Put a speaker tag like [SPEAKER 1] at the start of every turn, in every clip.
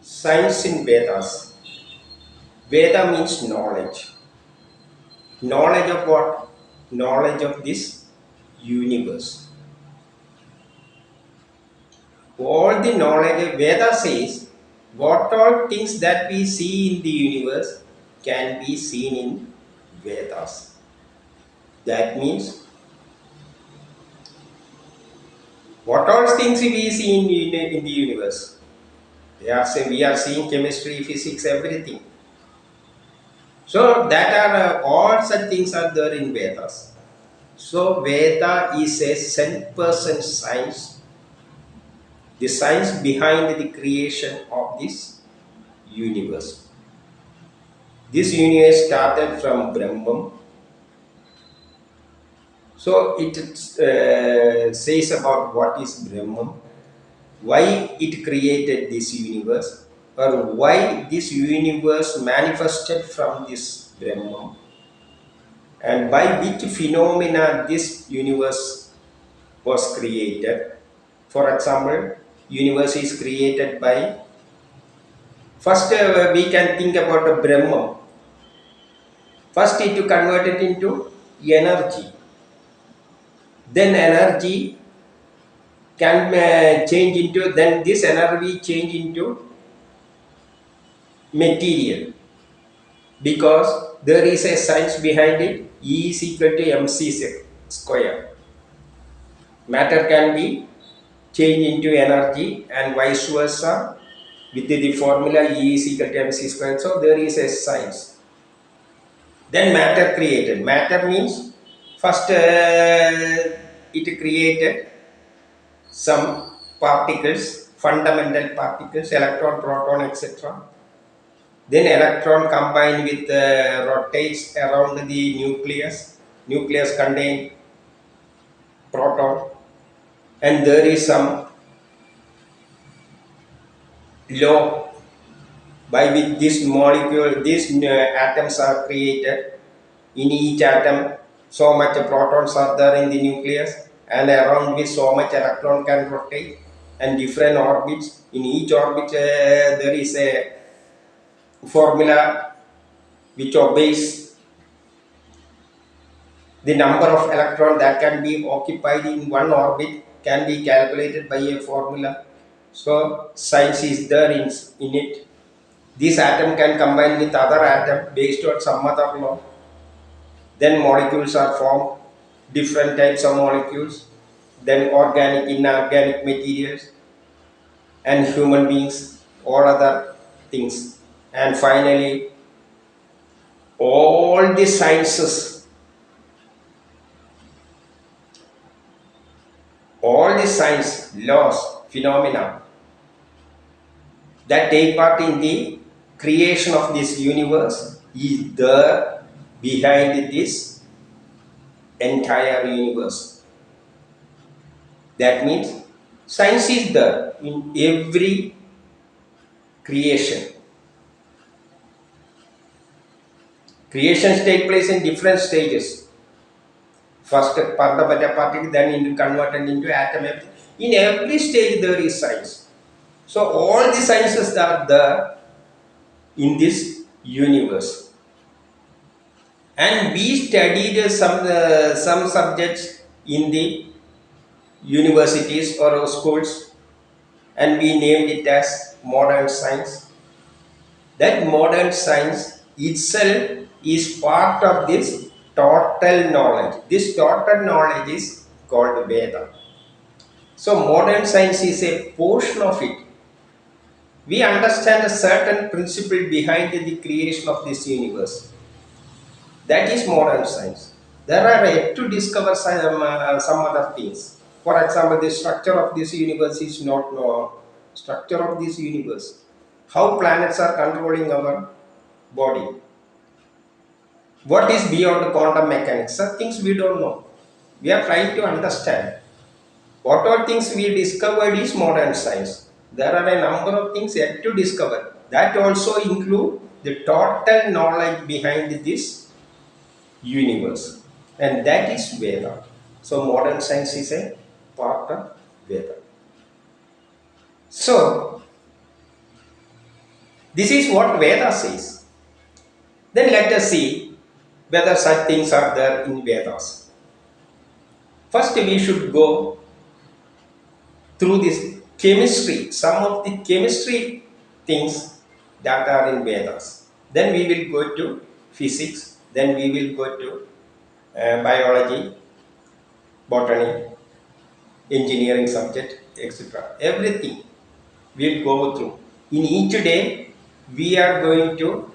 [SPEAKER 1] Science in Vedas. Veda means knowledge. Knowledge of what? Knowledge of this universe. All the knowledge, Veda says, what all things that we see in the universe can be seen in Vedas. That means, what all things we see in the universe? We are seeing chemistry, physics, everything. So that are all such things are there in Vedas. So Veda is a 100% science, the science behind the creation of this universe. This universe started from Brahman. So it says about what is Brahman, why it created this universe, or why this universe manifested from this Brahman, and by which phenomena this universe was created. For example, universe is created by, first we can think about the Brahman. First it converted into energy. Then energy can change into, then this energy change into material. Because there is a science behind it, E is equal to mc square. Matter can be changed into energy and vice versa with the formula E is equal to mc square. So there is a science. Then matter created. Matter means first it created some particles, fundamental particles, electron, proton, etc. Then electron combine with rotates around the nucleus. Nucleus contain proton, and there is some law by which this molecule, these atoms are created. In each atom, so much protons are there in the nucleus, and around which so much electron can rotate, and different orbits. In each orbit, there is a formula which obeys the number of electrons that can be occupied in one orbit can be calculated by a formula. So science is there in it. This atom can combine with other atom based on some other law. Then molecules are formed, different types of molecules, then organic, inorganic materials, and human beings, all other things. And finally, all the sciences, all the science, laws, phenomena that take part in the creation of this universe is there behind this entire universe. That means science is there in every creation. Creations take place in different stages. First particle, then converted into atom. In every stage there is science. So all the sciences are there in this universe. And we studied some subjects in the universities or schools, and we named it as modern science. That modern science itself is part of this total knowledge. This total knowledge is called Veda. So modern science is a portion of it. We understand a certain principle behind the creation of this universe. That is modern science. There are yet to discover some other things. For example, the structure of this universe is not known. Structure of this universe. How planets are controlling our body. What is beyond quantum mechanics? Some things we don't know. We are trying to understand. What all things we discovered is modern science. There are a number of things yet to discover. That also include the total knowledge behind this universe. And that is Veda. So modern science is a part of Veda. So This is what Veda says. Then let us see whether such things are there in Vedas. First, we should go through this chemistry, some of the chemistry things that are in Vedas. Then we will go to physics, then we will go to biology, botany, engineering subject, etc. Everything we will go through. In each day, we are going to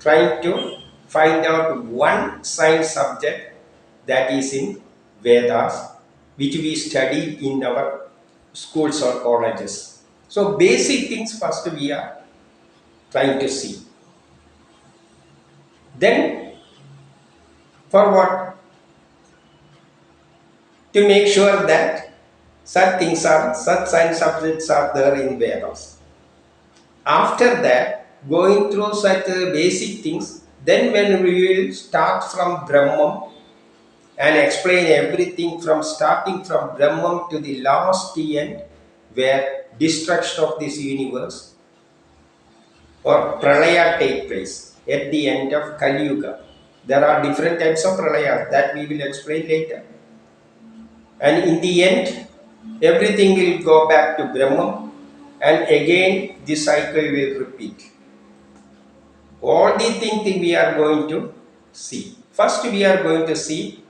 [SPEAKER 1] try to find out one science subject that is in Vedas, which we study in our schools or colleges. So basic things first we are trying to see. Then for what? To make sure that such science subjects are there in Vedas. After that, going through such basic things, then when we will start from Brahman and explain everything from starting from Brahman to the last end, where destruction of this universe or pralaya take place at the end of Kali Yuga. There are different types of pralaya that we will explain later. And in the end, everything will go back to Brahman, and again the cycle will repeat. All the things we are going to see. First, we are going to see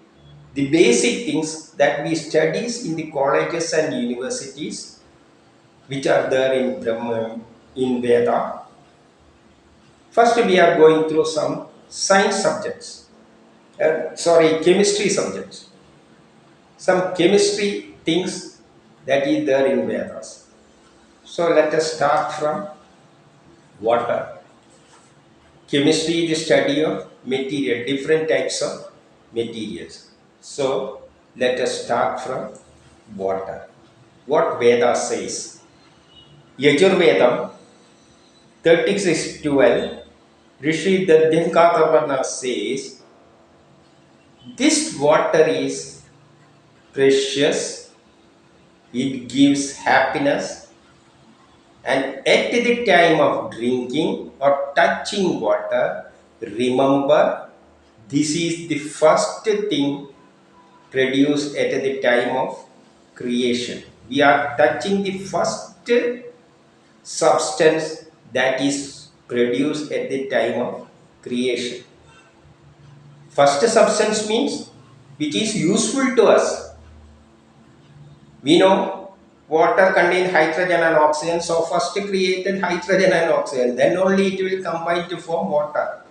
[SPEAKER 1] the basic things that we study in the colleges and universities, which are there in Brahman, in Veda. First, we are going through some science subjects. Chemistry subjects. Some chemistry things that is there in Vedas. So let us start from water. Chemistry is the study of material, different types of materials. So let us start from water. What Veda says. Yajurvedam 36:12, Rishi Dadyankatavana says, this water is precious, it gives happiness, and at the time of drinking or touching water, remember this is the first thing produced at the time of creation. We are touching the first substance that is produced at the time of creation. First substance means which is useful to us. We know water contains hydrogen and oxygen, so first created hydrogen and oxygen, then only it will combine to form water.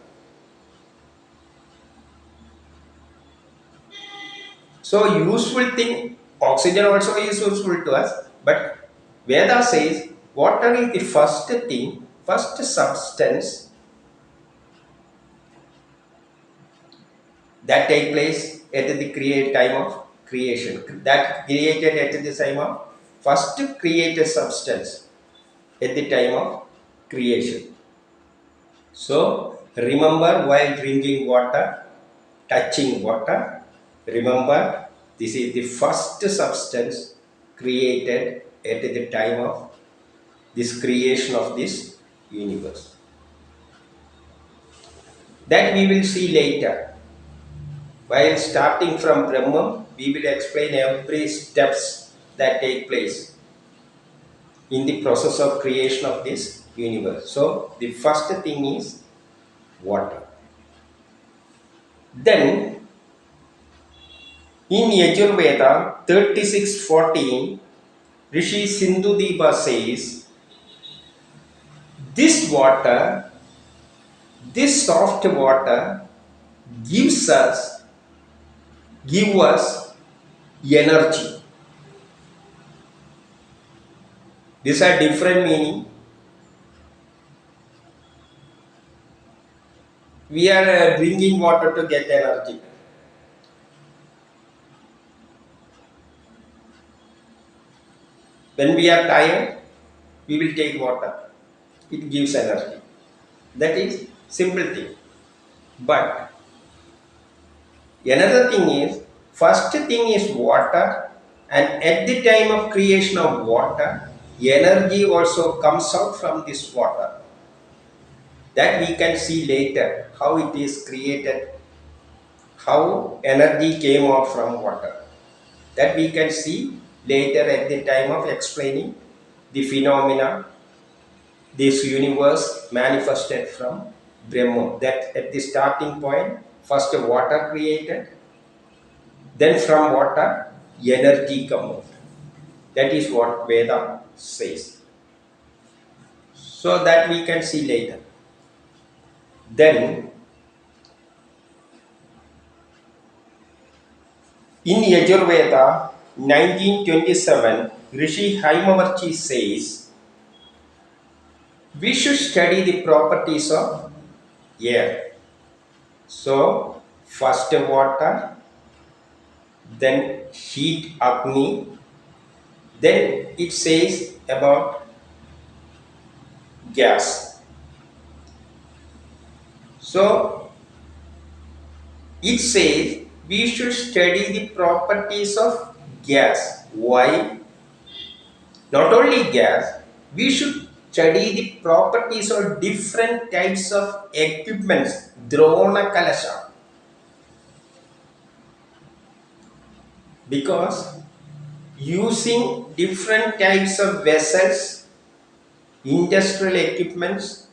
[SPEAKER 1] So useful thing, oxygen also is useful to us, but Veda says water is the first thing, first substance that take place at the time of creation, that created at the time of first created substance at the time of creation. So remember, while drinking water, touching water, remember this is the first substance created at the time of this creation of this universe. That we will see later. While starting from Brahman, we will explain every steps that take place in the process of creation of this universe. So the first thing is water. Then in Yajurveda 36:14, Rishi Sindhudipa says, this water, this soft water give us energy. These are different meaning. We are drinking water to get energy. When we are tired, we will take water. It gives energy. That is simple thing. But another thing is, first thing is water, and at the time of creation of water, energy also comes out from this water. That we can see later how it is created, how energy came out from water. That we can see later at the time of explaining the phenomena this universe manifested from Brahma. That at the starting point, first water created, then from water energy come out. That is what Veda says. So that we can see later. Then in Yajurveda 1927, Rishi Haimavarchi says we should study the properties of air. So first water, then heat Agni, then it says about gas. So it says we should study the properties of gas. Why? Not only gas, we should study the properties of different types of equipments. Drona Kalasha. Because using different types of vessels, industrial equipments,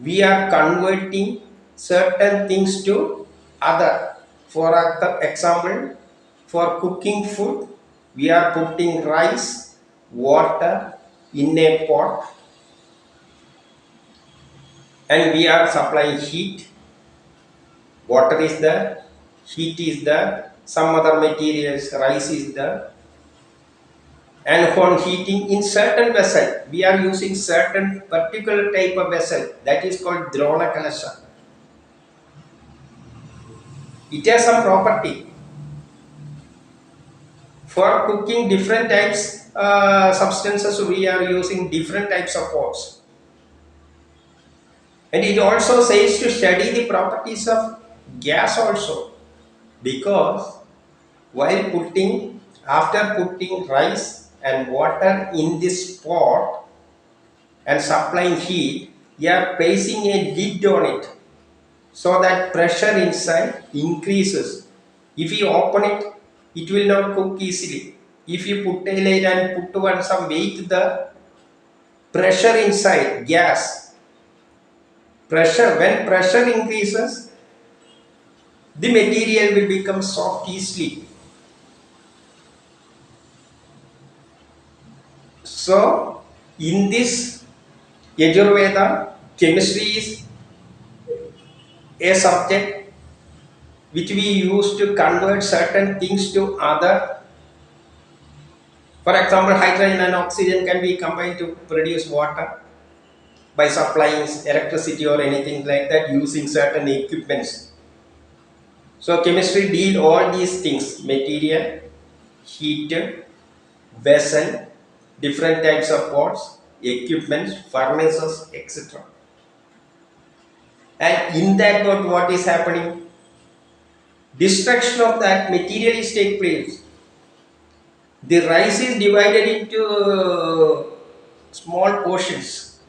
[SPEAKER 1] we are converting certain things to other. For example, for cooking food, we are putting rice, water in a pot, and we are supplying heat. Water is there, heat is there, some other materials, rice is there. And for heating in certain vessel, we are using certain particular type of vessel that is called Drona Kalasha. It has some property. For cooking different types substances, we are using different types of pots. And it also says to study the properties of gas also, because after putting rice and water in this pot and supplying heat, you are placing a lid on it so that pressure inside increases. If you open it, it will not cook easily. If you put a lid and put some weight, the pressure inside gas, when pressure increases, the material will become soft easily. So in this Yajurveda, chemistry is a subject which we use to convert certain things to other. For example, hydrogen and oxygen can be combined to produce water by supplying electricity or anything like that using certain equipments. So chemistry deal all these things: material, heat, vessel, different types of pots, equipments, furnaces, etc. And in that what is happening? Destruction of that material is take place. The rice is divided into small portions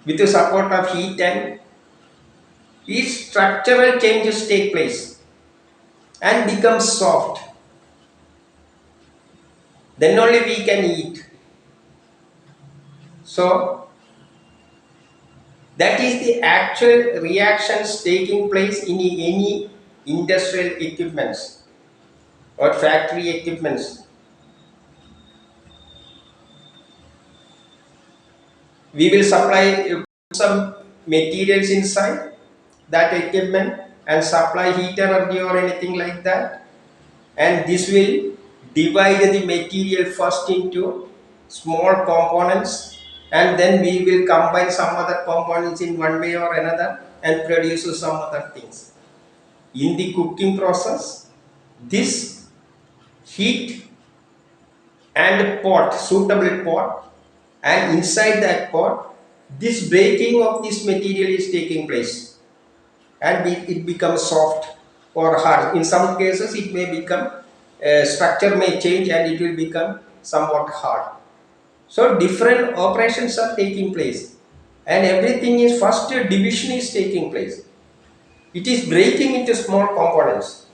[SPEAKER 1] with the support of heat, and each structural changes take place and become soft. Then only we can eat. So that is the actual reactions taking place in any industrial equipments or factory equipments. We will supply some materials inside that equipment and supply heat energy or anything like that, and this will divide the material first into small components, and then we will combine some other components in one way or another and produce some other things. In the cooking process, this heat and pot, suitable pot, and inside that pot, this breaking of this material is taking place, and it becomes soft or hard. In some cases, it may become structure may change and it will become somewhat hard. So different operations are taking place, and everything is first division is taking place. It is breaking into small components.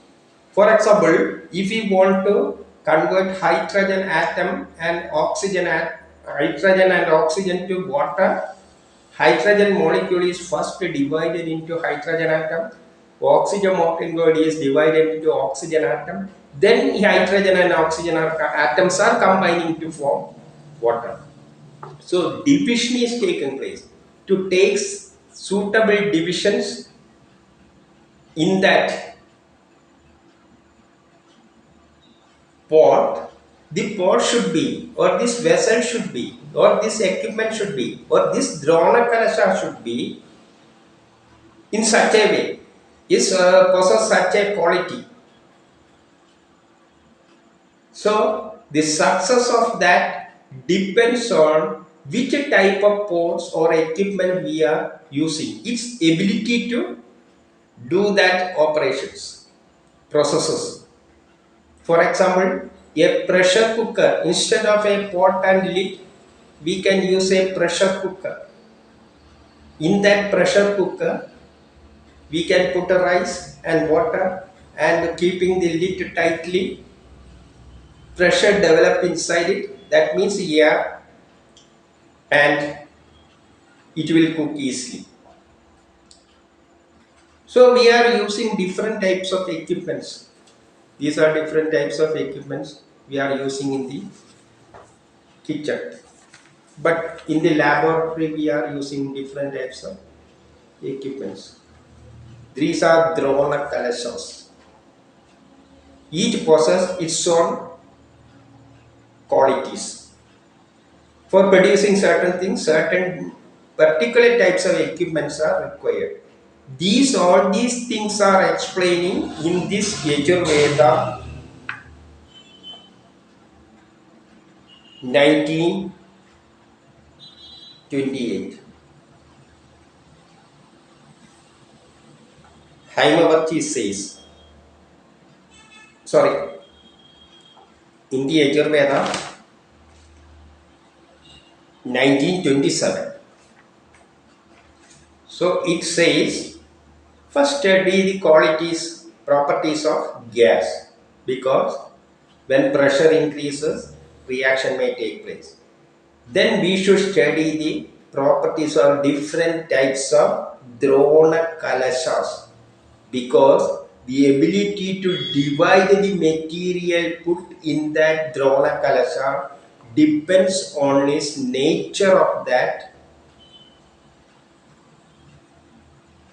[SPEAKER 1] For example, if we want to convert hydrogen and oxygen to water, hydrogen molecule is first divided into hydrogen atom, oxygen molecule is divided into oxygen atom, then hydrogen and oxygen atoms are combining to form water. So division is taken place. To take suitable divisions in that pot, the pot should be, or this vessel should be, or this equipment should be, or this drona kalasha should be in such a way, is possess such a quality. So the success of that depends on which type of pots or equipment we are using. Its ability to do that operations, processes. For example, a pressure cooker, instead of a pot and lid, we can use a pressure cooker. In that pressure cooker, we can put a rice and water, and keeping the lid tightly, pressure develop inside it. That means air, and it will cook easily. So we are using different types of equipments. These are different types of equipments we are using in the kitchen. But in the laboratory, we are using different types of equipments. These are drona kalashas. Each possesses its own qualities. For producing certain things, certain particular types of equipments are required. All these things are explaining in this Yajurveda 1928. Haimavarti says, in the Yajurveda 1927. So it says, first study the properties of gas, because when pressure increases, reaction may take place. Then we should study the properties of different types of drona kalashas, because the ability to divide the material put in that drona kalasha depends on its nature of that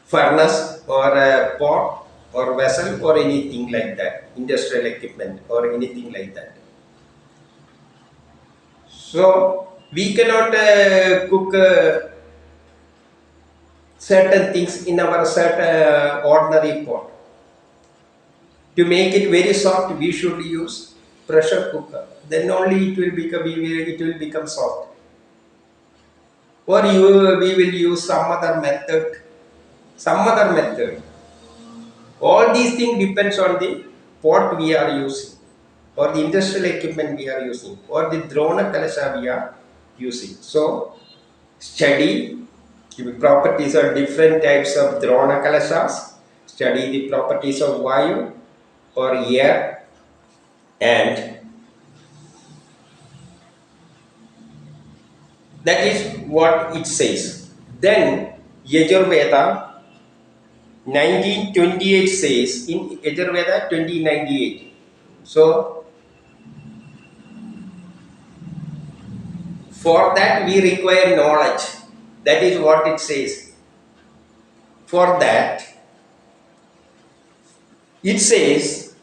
[SPEAKER 1] furnace or a pot or vessel or anything like that, industrial equipment or anything like that. So we cannot cook certain things in our certain ordinary pot. To make it very soft, we should use pressure cooker. Then only it will become soft. Or we will use some other method. All these things depends on the pot we are using, or the industrial equipment we are using, or the drona kalasha we are using. So study the properties of different types of drona kalashas, study the properties of vayu or air, and that is what it says. Then Yajurveda 1928 says, in Yajurveda 2098. So for that we require knowledge. That is what it says. For that, it says,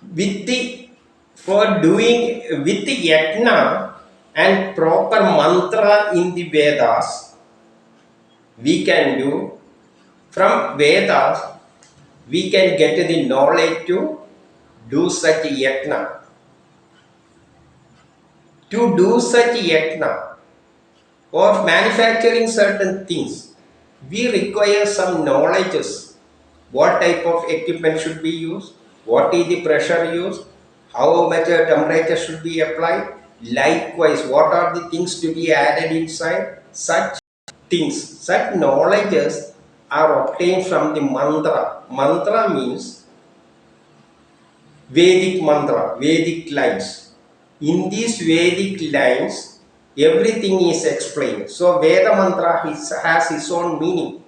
[SPEAKER 1] with the yajna and proper mantra in the Vedas, we can do. From Vedas, we can get the knowledge to do such yajna. To do such yajna or manufacturing certain things, we require some knowledges. What type of equipment should be used? What is the pressure used? How much temperature should be applied? Likewise, what are the things to be added inside? such things, such knowledges are obtained from the mantra. Mantra means Vedic mantra, Vedic lines. In these Vedic lines, everything is explained. So Veda mantra has its own meaning.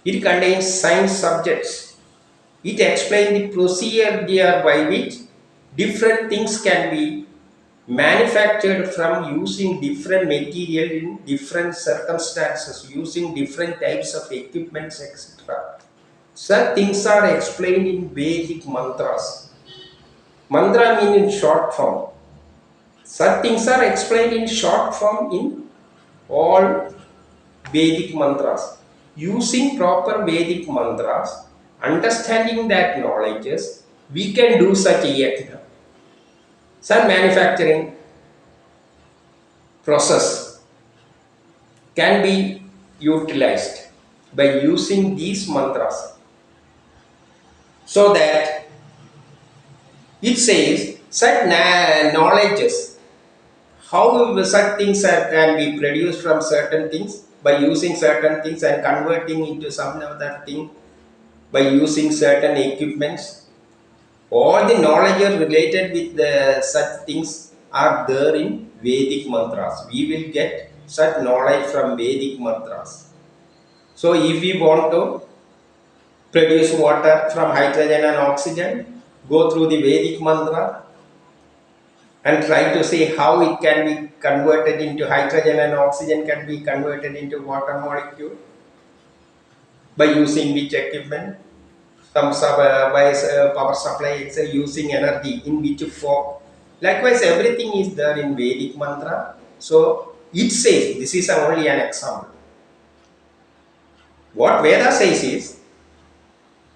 [SPEAKER 1] It contains science subjects. It explains the procedure by which different things can be manufactured from using different material in different circumstances, using different types of equipments, etc. Such things are explained in Vedic mantras. Mantra means in short form. Such things are explained in short form in all Vedic mantras. Using proper Vedic mantras, understanding that knowledges, we can do such a yajna. Some manufacturing process can be utilized by using these mantras. So that it says such knowledges, how such things can be produced from certain things by using certain things and converting into some other thing by using certain equipments. All the knowledge related with such things are there in Vedic mantras. We will get such knowledge from Vedic mantras. So if we want to produce water from hydrogen and oxygen, go through the Vedic mantra and try to see how it can be converted into hydrogen and oxygen can be converted into water molecule by using which equipment, some power supply, it's using energy in which form. Likewise, everything is there in Vedic mantra. So it says, this is only an example. What Veda says is,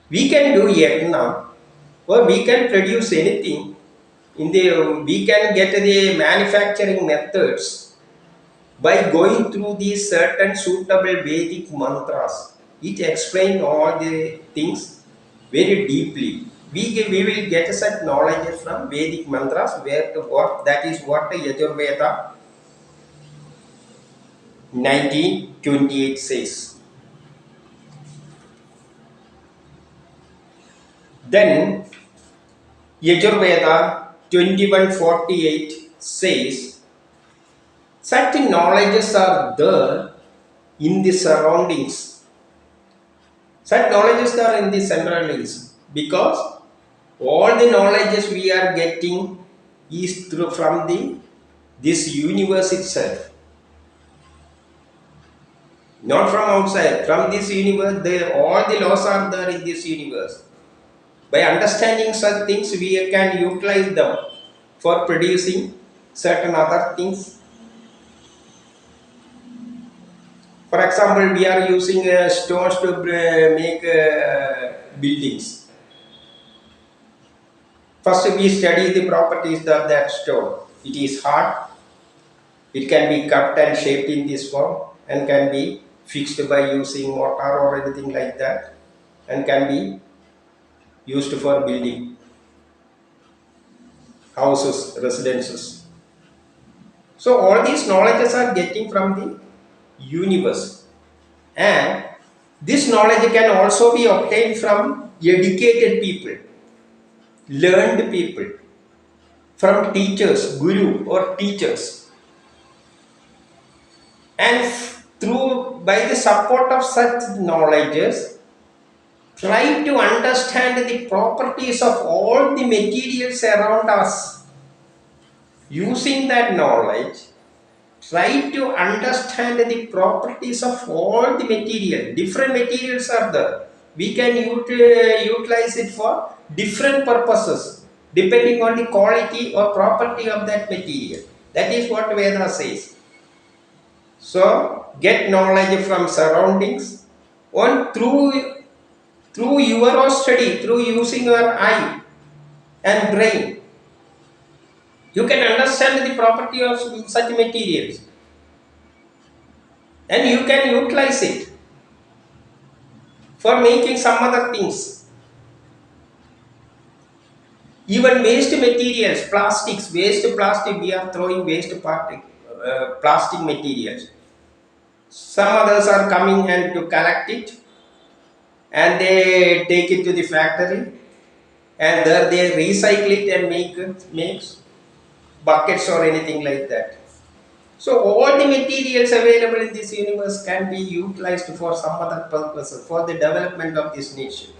[SPEAKER 1] we can do yajna or we can produce anything we can get the manufacturing methods by going through these certain suitable Vedic mantras. It explains all the things very deeply. We will get such knowledge from Vedic mantras that is what the Yajurveda 1928 says. Then Yajurveda 2148 says such knowledges are there in the surroundings. Such knowledges are in the surroundings because all the knowledges we are getting is from this universe itself. Not from outside, from this universe, all the laws are there in this universe. By understanding such things, we can utilize them for producing certain other things. For example, we are using stones to make buildings. First, we study the properties of that stone. It is hard. It can be cut and shaped in this form and can be fixed by using mortar or anything like that, and can be used for building houses, residences. So all these knowledges are getting from the universe, and this knowledge can also be obtained from educated people, learned people, from teachers, guru or teachers, and by the support of such knowledges, try to understand the properties of all the materials around us. Using that knowledge, try to understand the properties of all the material. Different materials are there. We can utilize it for different purposes depending on the quality or property of that material. That is what Veda says. So get knowledge from surroundings through your own study, through using your eye and brain. You can understand the property of such materials and you can utilize it for making some other things. Even waste materials, waste plastic, we are throwing waste plastic materials. Some others are coming and to collect it, and they take it to the factory, and there they recycle it and makes buckets or anything like that. So all the materials available in this universe can be utilized for some other purpose, for the development of this nation.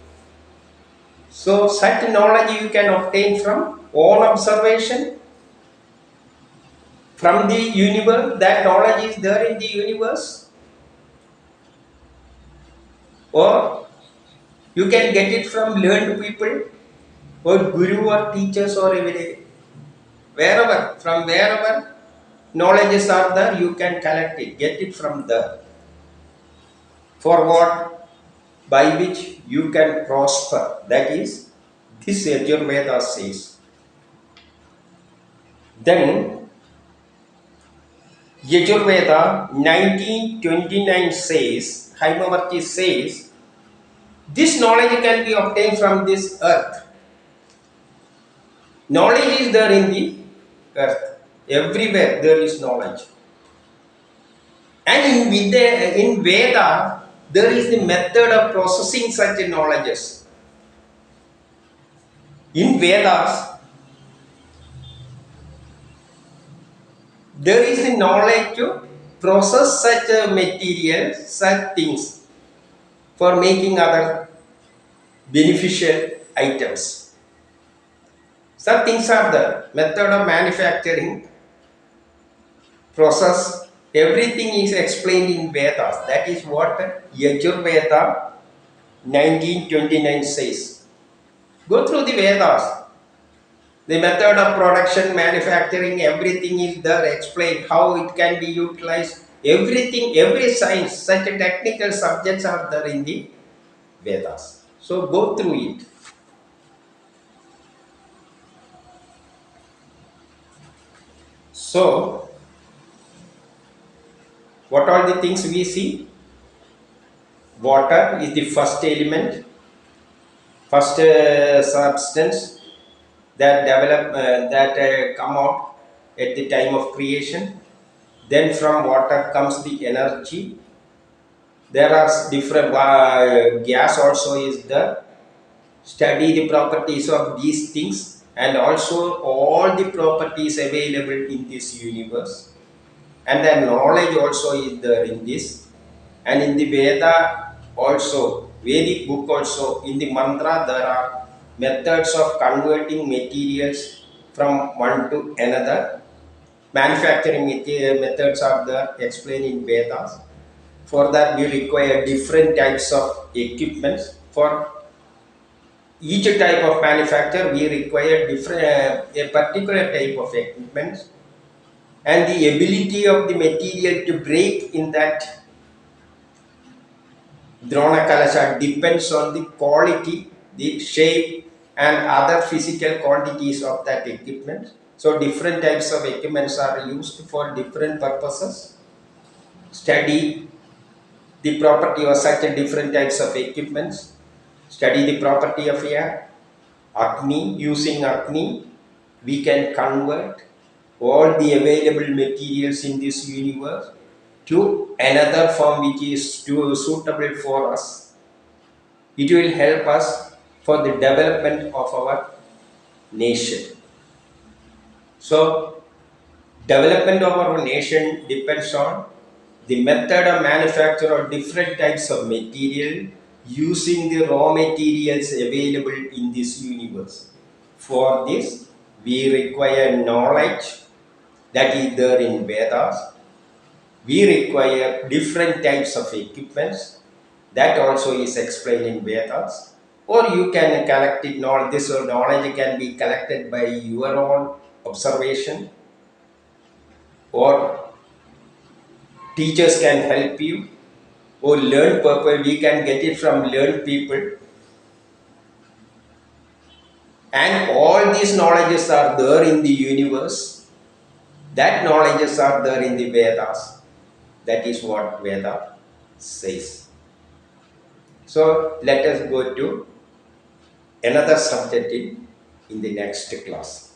[SPEAKER 1] So such knowledge you can obtain from own observation, from the universe. That knowledge is there in the universe, or you can get it from learned people, or guru or teachers, or wherever, from wherever knowledges are there, you can collect it, get it from there. For what? By which you can prosper. That is, this Yajurveda says. Then Yajurveda 1929 says, Haimavarti says, this knowledge can be obtained from this earth. Knowledge is there in the earth. Everywhere there is knowledge. And in Veda, there is the method of processing such knowledges. In Vedas, there is the knowledge to process such material, such things, for making other beneficial items. Some things are the method of manufacturing, process, everything is explained in Vedas. That is what Yajurveda 1929 says. Go through the Vedas. The method of production, manufacturing, everything is there explained, how it can be utilized. Everything, every science, such technical subjects are there in the Vedas. So go through it. So, what are the things we see? Water is the first element, first substance that come out at the time of creation. Then from water comes the energy. There are different gas also is there. Study the properties of these things, and also all the properties available in this universe, and the knowledge also is there in this. And in the Veda also, Vedic book also, in the mantra there are methods of converting materials from one to another. Manufacturing methods are there explained in Vedas. For that we require different types of equipments. For each type of manufacture we require different a particular type of equipment, and the ability of the material to break in that Drona Kalasha depends on the quality, the shape, and other physical quantities of that equipment. So different types of equipments are used for different purposes. Study the property of such different types of equipments. Study the property of air. Agni, using Agni, we can convert all the available materials in this universe to another form which is suitable for us. It will help us for the development of our nation. So, development of our nation depends on the method of manufacture of different types of material using the raw materials available in this universe. For this, we require knowledge that is there in Vedas. We require different types of equipments that also is explained in Vedas. Or you can collect it, this knowledge can be collected by your own observation, or teachers can help you, or learned purpose, we can get it from learned people. And all these knowledges are there in the universe. That knowledges are there in the Vedas. That is what Veda says. So let us go to another subject in the next class.